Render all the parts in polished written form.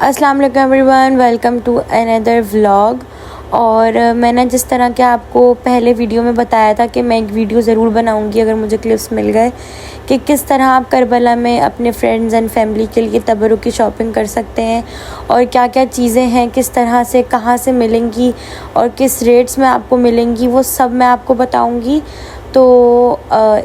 अस्सलाम वालेकुम everyone, welcome to another vlog. और मैंने जिस तरह के आपको पहले वीडियो में बताया था कि मैं एक वीडियो ज़रूर बनाऊंगी अगर मुझे क्लिप्स मिल गए कि किस तरह आप करबला में अपने फ्रेंड्स एंड फैमिली के लिए तबरुक की शॉपिंग कर सकते हैं और क्या क्या चीज़ें हैं, किस तरह से कहाँ से मिलेंगी और किस रेट्स में आपको मिलेंगी, वो सब मैं आपको बताऊँगी। तो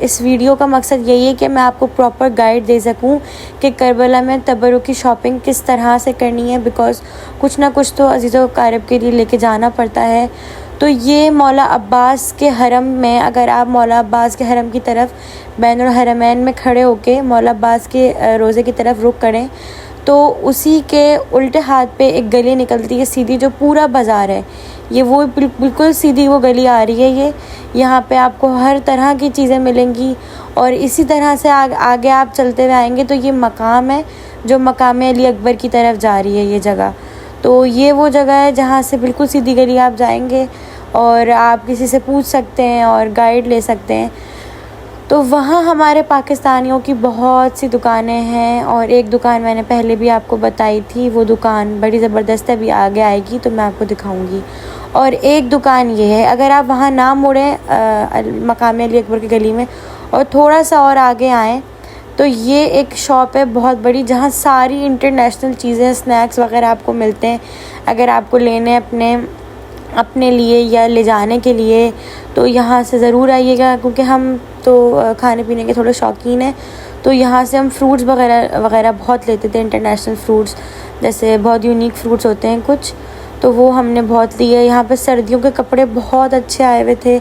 इस वीडियो का मकसद यही है कि मैं आपको प्रॉपर गाइड दे सकूं कि करबला में तबरुक की शॉपिंग किस तरह से करनी है, बिकॉज़ कुछ ना कुछ तो अजीज़ों कारब के लिए लेके जाना पड़ता है। तो ये मौला अब्बास के हरम में, अगर आप मौला अब्बास के हरम की तरफ बैनुल हरमैन में खड़े होके मौला अब्बास के रोज़े की तरफ रुख करें तो उसी के उल्टे हाथ पे एक गली निकलती है सीधी, जो पूरा बाज़ार है। ये वो बिल्कुल सीधी वो गली आ रही है। यहाँ पे आपको हर तरह की चीज़ें मिलेंगी और इसी तरह से आगे आप चलते हुए आएंगे तो ये मकाम है जो मकाम अली अकबर की तरफ जा रही है ये जगह। तो ये वो जगह है जहाँ से बिल्कुल सीधी गली आप जाएंगे और आप किसी से पूछ सकते हैं और गाइड ले सकते हैं। तो वहाँ हमारे पाकिस्तानियों की बहुत सी दुकानें हैं और एक दुकान मैंने पहले भी आपको बताई थी, वो दुकान बड़ी ज़बरदस्त है, अभी आगे आएगी तो मैं आपको दिखाऊंगी। और एक दुकान ये है, अगर आप वहाँ ना मुड़ें मकाम अली अकबर की गली में और थोड़ा सा और आगे आएँ तो ये एक शॉप है बहुत बड़ी जहाँ सारी इंटरनेशनल चीज़ें, स्नैक्स वगैरह आपको मिलते हैं। अगर आपको लेने अपने लिए या ले जाने के लिए तो यहाँ से ज़रूर आइएगा, क्योंकि हम तो खाने पीने के थोड़े शौकीन हैं। तो यहाँ से हम फ्रूट्स वगैरह बहुत लेते थे, इंटरनेशनल फ्रूट्स, जैसे बहुत यूनिक फ्रूट्स होते हैं कुछ, तो वो हमने बहुत लिए। यहाँ पे सर्दियों के कपड़े बहुत अच्छे आए हुए थे,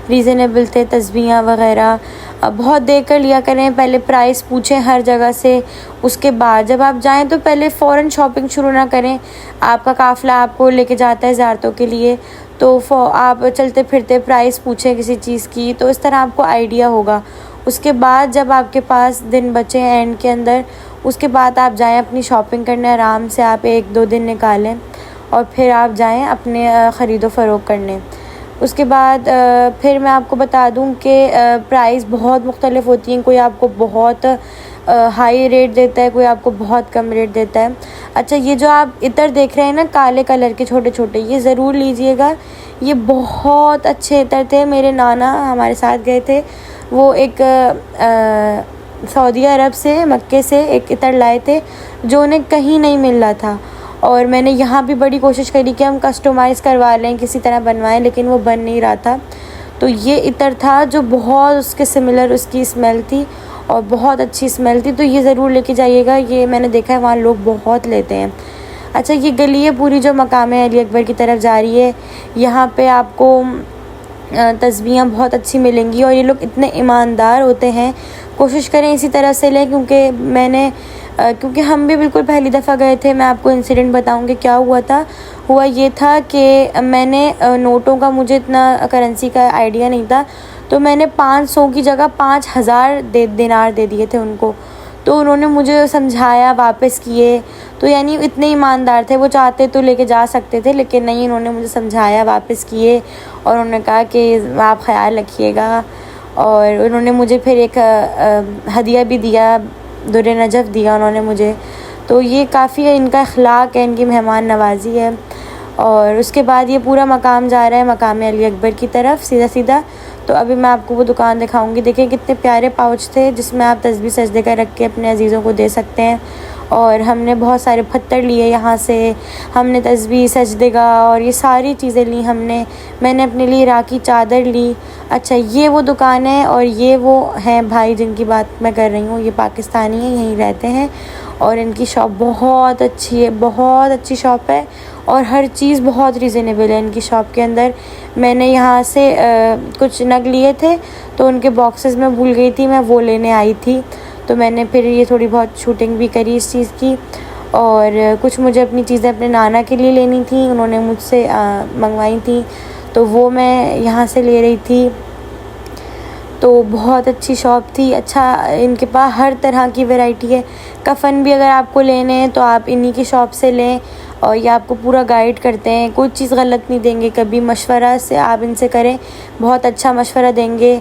रीज़नेबल थे, तस्बीहां वगैरह बहुत देख कर लिया करें, पहले प्राइस पूछें हर जगह से। उसके बाद जब आप जाएं तो पहले फ़ौरन शॉपिंग शुरू ना करें। आपका काफ़िला आपको लेके जाता है ज़ियारतों के लिए, तो आप चलते फिरते प्राइस पूछें किसी चीज़ की, तो इस तरह आपको आइडिया होगा। उसके बाद जब आपके पास दिन बचे एंड के अंदर, उसके बाद आप जाएं अपनी शॉपिंग करने, आराम से आप 1-2 दिन निकालें और फिर आप जाएं अपने ख़रीदो फ़रोख्त करने। उसके बाद फिर मैं आपको बता दूं कि प्राइस बहुत मुख्तलिफ़ होती हैं। कोई आपको बहुत हाई रेट देता है, कोई आपको बहुत कम रेट देता है। अच्छा, ये जो आप इतर देख रहे हैं ना काले कलर के छोटे छोटे, ये ज़रूर लीजिएगा, ये बहुत अच्छे इतर थे। मेरे नाना हमारे साथ गए थे, वो एक सऊदी अरब से, मक्के से एक इतर लाए थे जो उन्हें कहीं नहीं मिल रहा था। और मैंने यहाँ भी बड़ी कोशिश करी कि हम कस्टमाइज़ करवा लें, किसी तरह बनवाएं, लेकिन वो बन नहीं रहा था। तो ये इतर था जो बहुत उसके सिमिलर उसकी स्मेल थी और बहुत अच्छी स्मेल थी, तो ये ज़रूर लेके जाइएगा। ये मैंने देखा है वहाँ लोग बहुत लेते हैं। अच्छा, ये गली है पूरी जो मकाम अली अकबर की तरफ जा रही है। यहाँ पे आपको तस्बीहां बहुत अच्छी मिलेंगी और ये लोग इतने ईमानदार होते हैं। कोशिश करें इसी तरह से लें, क्योंकि हम भी बिल्कुल पहली दफ़ा गए थे। मैं आपको इंसिडेंट बताऊंगी क्या हुआ था। हुआ ये था कि मैंने नोटों का, मुझे इतना करेंसी का आइडिया नहीं था, तो मैंने 500 की जगह 5000 दिनार दे दिए थे उनको। तो उन्होंने मुझे समझाया, वापस किए। तो यानी इतने ईमानदार थे, वो चाहते तो लेके जा सकते थे, लेकिन नहीं, उन्होंने मुझे समझाया, वापस किए और उन्होंने कहा कि आप ख्याल रखिएगा। और उन्होंने मुझे फिर एक हदिया भी दिया, दुर्र नजफ़ दिया उन्होंने मुझे। तो ये काफ़ी है, इनका अखलाक है, इनकी मेहमान नवाजी है। और उसके बाद ये पूरा मकाम जा रहा है मकाम अली अकबर की तरफ सीधा सीधा। तो अभी मैं आपको वो दुकान दिखाऊंगी। देखिए कितने प्यारे पाउच थे जिसमें आप तस्बीह सजदे का रख के अपने अजीज़ों को दे सकते हैं। और हमने बहुत सारे पत्थर लिए यहाँ से, हमने तस्बीह सजदे का और ये सारी चीज़ें ली हमने। मैंने अपने लिए राखी चादर ली। अच्छा, ये वो दुकान है और ये वो हैं भाई जिनकी बात मैं कर रही हूँ, ये पाकिस्तानी हैं, यहीं रहते हैं और इनकी शॉप बहुत अच्छी है, बहुत अच्छी शॉप है और हर चीज़ बहुत रीज़नेबल है इनकी शॉप के अंदर। मैंने यहाँ से कुछ नग लिए थे तो उनके बॉक्सेस में भूल गई थी, मैं वो लेने आई थी, तो मैंने फिर ये थोड़ी बहुत शूटिंग भी करी इस चीज़ की। और कुछ मुझे अपनी चीज़ें अपने नाना के लिए लेनी थी, उन्होंने मुझसे मंगवाई थी, तो वो मैं यहाँ से ले रही थी। तो बहुत अच्छी शॉप थी। अच्छा, इनके पास हर तरह की वैरायटी है। कफ़न भी अगर आपको लेने हैं तो आप इन्हीं की शॉप से लें। और ये आपको पूरा गाइड करते हैं, कोई चीज़ गलत नहीं देंगे कभी। मशवरा से आप इनसे करें, बहुत अच्छा मशवरा देंगे।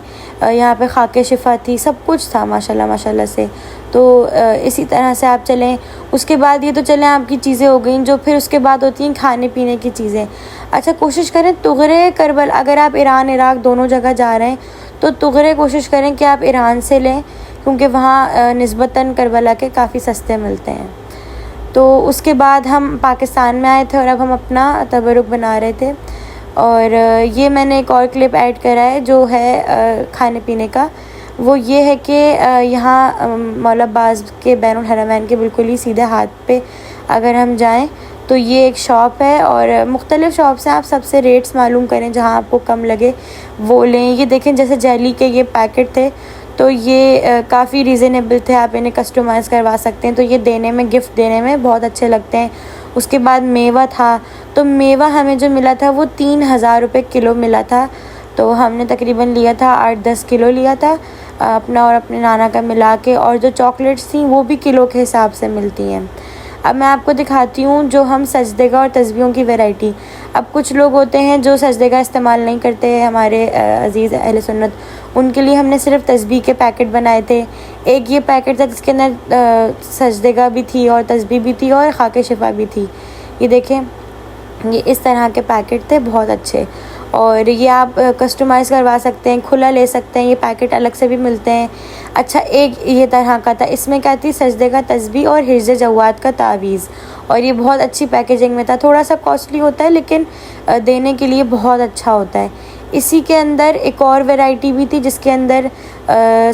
यहाँ पे खाके शिफा थी, सब कुछ था माशाल्लाह माशाल्लाह से। तो इसी तरह से आप चलें। उसके बाद ये तो चलें आपकी चीज़ें हो गई, जो फिर उसके बाद होती हैं खाने पीने की चीज़ें। अच्छा, कोशिश करें तुगरे करबल, अगर आप ईरान इराक़ दोनों जगह जा रहे हैं तो तुगरे कोशिश करें कि आप ईरान से लें, क्योंकि वहाँ निस्बतन करबला के काफ़ी सस्ते मिलते हैं। तो उसके बाद हम पाकिस्तान में आए थे और अब हम अपना तबरुक बना रहे थे। और ये मैंने एक और क्लिप ऐड करा है जो है खाने पीने का। वो ये है कि यहाँ मौला अब्बास के बैनुल हरमैन के बिल्कुल ही सीधे हाथ पे अगर हम जाएं तो ये एक शॉप है, और मुख्तलिफ़ शॉप से आप सबसे रेट्स मालूम करें, जहाँ आपको कम लगे वो लें। ये देखें, जैसे जेली के ये पैकेट थे तो ये काफ़ी रीज़नेबल थे, आप इन्हें कस्टमाइज़ करवा सकते हैं, तो ये देने में, गिफ्ट देने में बहुत अच्छे लगते हैं। उसके बाद मेवा था, तो मेवा हमें जो मिला था वो 3000 रुपये किलो मिला था। तो हमने तकरीबन लिया था 8-10 किलो लिया था अपना और अपने नाना का मिला के। और जो चॉकलेट्स थी वो भी किलो के हिसाब से मिलती हैं। अब मैं आपको दिखाती हूँ जो हम सजदेगा और तस्बीहों की वैरायटी। अब कुछ लोग होते हैं जो सजदेगा इस्तेमाल नहीं करते हैं, हमारे अज़ीज़ अहले सुन्नत, उनके लिए हमने सिर्फ तस्बीह के पैकेट बनाए थे। एक ये पैकेट था जिसके अंदर सजदेगा भी थी और तस्बीह भी थी और खाके शिफा भी थी। ये देखें, ये इस तरह के पैकेट थे, बहुत अच्छे। और ये आप कस्टमाइज़ करवा सकते हैं, खुला ले सकते हैं, ये पैकेट अलग से भी मिलते हैं। अच्छा, एक ये तरह का था, इसमें क्या थी, सजदे का तस्बीह और हिर्ज़ जवाद का तावीज़, और ये बहुत अच्छी पैकेजिंग में था। थोड़ा सा कॉस्टली होता है लेकिन देने के लिए बहुत अच्छा होता है। इसी के अंदर एक और वैरायटी भी थी जिसके अंदर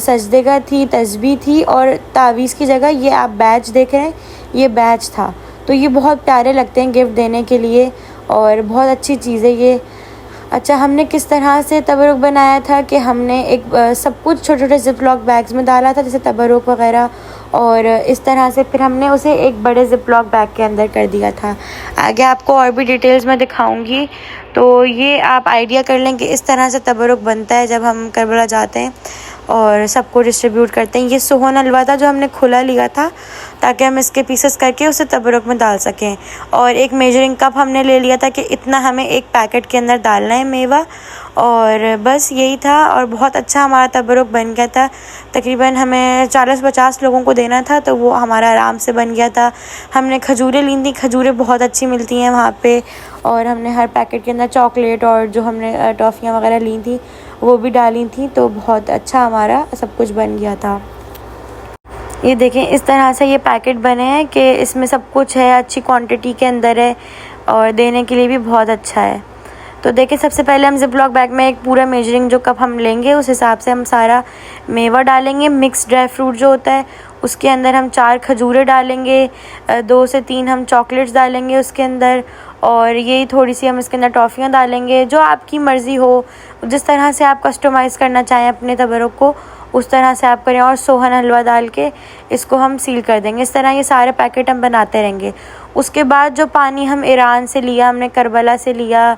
सजदेगा थी, तस्बीह थी, और तावीज़ की जगह ये आप बैच देख रहे हैं, ये बैच था। तो ये बहुत प्यारे लगते हैं गिफ्ट देने के लिए और बहुत अच्छी चीज़ है ये। अच्छा, हमने किस तरह से तबरुक बनाया था कि हमने एक सब कुछ छोटे छोटे ज़िप-लॉक बैग्स में डाला था, जैसे तबरुक वग़ैरह, और इस तरह से फिर हमने उसे एक बड़े ज़िप-लॉक बैग के अंदर कर दिया था। आगे आपको और भी डिटेल्स में दिखाऊंगी, तो ये आप आइडिया कर लें कि इस तरह से तबरुक बनता है जब हम करबला जाते हैं और सबको डिस्ट्रीब्यूट करते हैं। ये सोहन हलवा था जो हमने खुला लिया था ताकि हम इसके पीसेस करके उसे तबरुक में डाल सकें। और एक मेजरिंग कप हमने ले लिया था कि इतना हमें एक पैकेट के अंदर डालना है मेवा, और बस यही था। और बहुत अच्छा हमारा तबरुक बन गया था। तकरीबन हमें 40-50 लोगों को देना था, तो वो हमारा आराम से बन गया था। हमने खजूरें ली थी, खजूरें बहुत अच्छी मिलती हैं वहाँ पे, और हमने हर पैकेट के अंदर चॉकलेट और जो हमने टॉफ़ियाँ वगैरह ली थी वो भी डाली थी, तो बहुत अच्छा हमारा सब कुछ बन गया था। ये देखें, इस तरह से ये पैकेट बने हैं कि इसमें सब कुछ है, अच्छी क्वांटिटी के अंदर है और देने के लिए भी बहुत अच्छा है। तो देखिए, सबसे पहले हम ज़िप-लॉक बैग में एक पूरा मेजरिंग जो कप हम लेंगे उस हिसाब से हम सारा मेवा डालेंगे। मिक्स ड्राई फ्रूट जो होता है उसके अंदर हम 4 खजूरें डालेंगे, 2 से 3 हम चॉकलेट्स डालेंगे उसके अंदर, और यही थोड़ी सी हम इसके अंदर टॉफ़ियाँ डालेंगे। जो आपकी मर्ज़ी हो, जिस तरह से आप कस्टमाइज़ करना चाहें अपने तबरुक को, उस तरह से आप करें। और सोहन हलवा डाल के इसको हम सील कर देंगे। इस तरह ये सारे पैकेट हम बनाते रहेंगे। उसके बाद जो पानी हम ईरान से लिया, हमने करबला से लिया,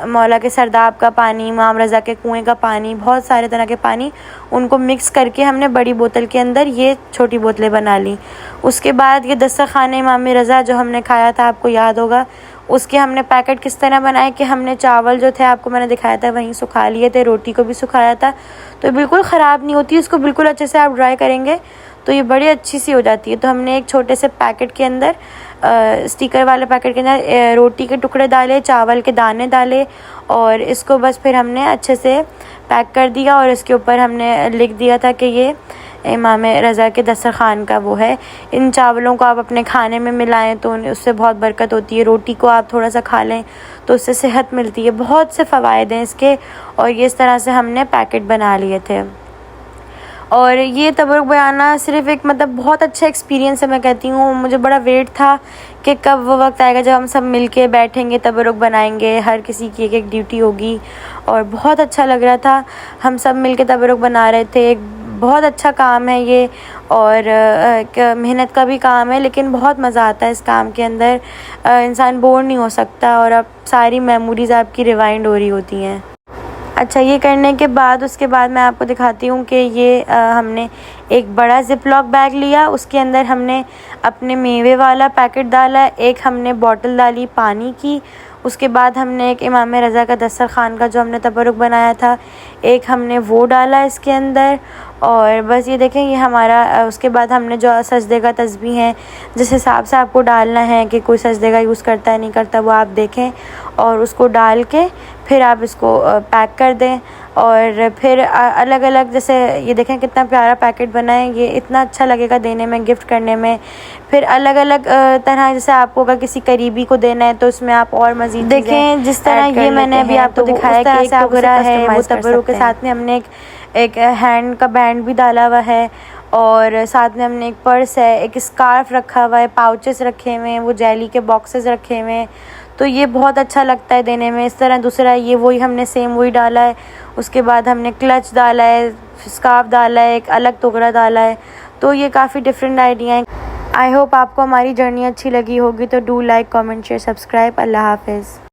मौला के सरदाब का पानी, इमाम रज़ा के कुएं का पानी, बहुत सारे तरह के पानी, उनको मिक्स करके हमने बड़ी बोतल के अंदर ये छोटी बोतलें बना ली। उसके बाद ये दस्तरख़्वान इमाम रज़ा जो हमने खाया था, आपको याद होगा, उसके हमने पैकेट किस तरह बनाए कि हमने चावल जो थे आपको मैंने दिखाया था वहीं सुखा लिए थे, रोटी को भी सुखाया था, तो बिल्कुल ख़राब नहीं होती। इसको बिल्कुल अच्छे से आप ड्राई करेंगे तो ये बड़ी अच्छी सी हो जाती है। तो हमने एक छोटे से पैकेट के अंदर, स्टिकर वाले पैकेट के अंदर रोटी के टुकड़े डाले, चावल के दाने डाले, और इसको बस फिर हमने अच्छे से पैक कर दिया। और इसके ऊपर हमने लिख दिया था कि ये इमाम रज़ा के दस्तरख़्वान का वो है। इन चावलों को आप अपने खाने में मिलाएं तो उससे बहुत बरकत होती है। रोटी को आप थोड़ा सा खा लें तो उससे सेहत मिलती है। बहुत से फ़वाइद हैं इसके। और ये इस तरह से हमने पैकेट बना लिए थे। और ये तबरुक बनाना सिर्फ़ एक मतलब बहुत अच्छा एक्सपीरियंस है, मैं कहती हूँ। मुझे बड़ा वेट था कि कब वो वक्त आएगा जब हम सब मिल के बैठेंगे, तबरुक बनाएंगे, हर किसी की एक एक ड्यूटी होगी, और बहुत अच्छा लग रहा था। हम सब मिल के तबरुक बना रहे थे। एक बहुत अच्छा काम है ये, और मेहनत का भी काम है, लेकिन बहुत मज़ा आता है इस काम के अंदर। इंसान बोर नहीं हो सकता, और अब सारी मेमोरीज़ आपकी रिवाइंड हो रही होती हैं। अच्छा, ये करने के बाद उसके बाद मैं आपको दिखाती हूँ कि ये हमने एक बड़ा ज़िप-लॉक बैग लिया, उसके अंदर हमने अपने मेवे वाला पैकेट डाला, एक हमने बॉटल डाली पानी की, उसके बाद हमने एक इमाम रज़ा का दस्तरख़्वान का जो हमने तबरुक बनाया था, एक हमने वो डाला इसके अंदर। और बस ये देखें, ये हमारा उसके बाद हमने जो सजदे का तस्बीह है, जिस हिसाब से आपको डालना है कि कोई सजदे का यूज़ करता है नहीं करता, वो आप देखें और उसको डाल के फिर आप इसको पैक कर दें। और फिर अलग अलग, जैसे ये देखें कितना प्यारा पैकेट बना है, ये इतना अच्छा लगेगा देने में, गिफ्ट करने में। फिर अलग अलग तरह, जैसे आपको अगर किसी करीबी को देना है तो उसमें आप और मज़ीद देखें, जिस तरह ये मैंने अभी आपको दिखाया कि एक टुकड़ा है वो तबरुक के साथ में हमने एक हैंड का बैंड भी डाला हुआ है, और साथ में हमने एक पर्स है, एक स्कार्फ रखा हुआ है, पाउचेस रखे हुए हैं, वो जेली के बॉक्सेस रखे हुए हैं। तो ये बहुत अच्छा लगता है देने में। इस तरह दूसरा ये वही हमने सेम वही डाला है। उसके बाद हमने क्लच डाला है, स्कार्फ डाला है, एक अलग टुकड़ा डाला है। तो ये काफ़ी डिफरेंट आइडिया हैं। आई होप आपको हमारी जर्नी अच्छी लगी होगी। तो do like, comment, share, subscribe. अल्लाह हाफ़िज़।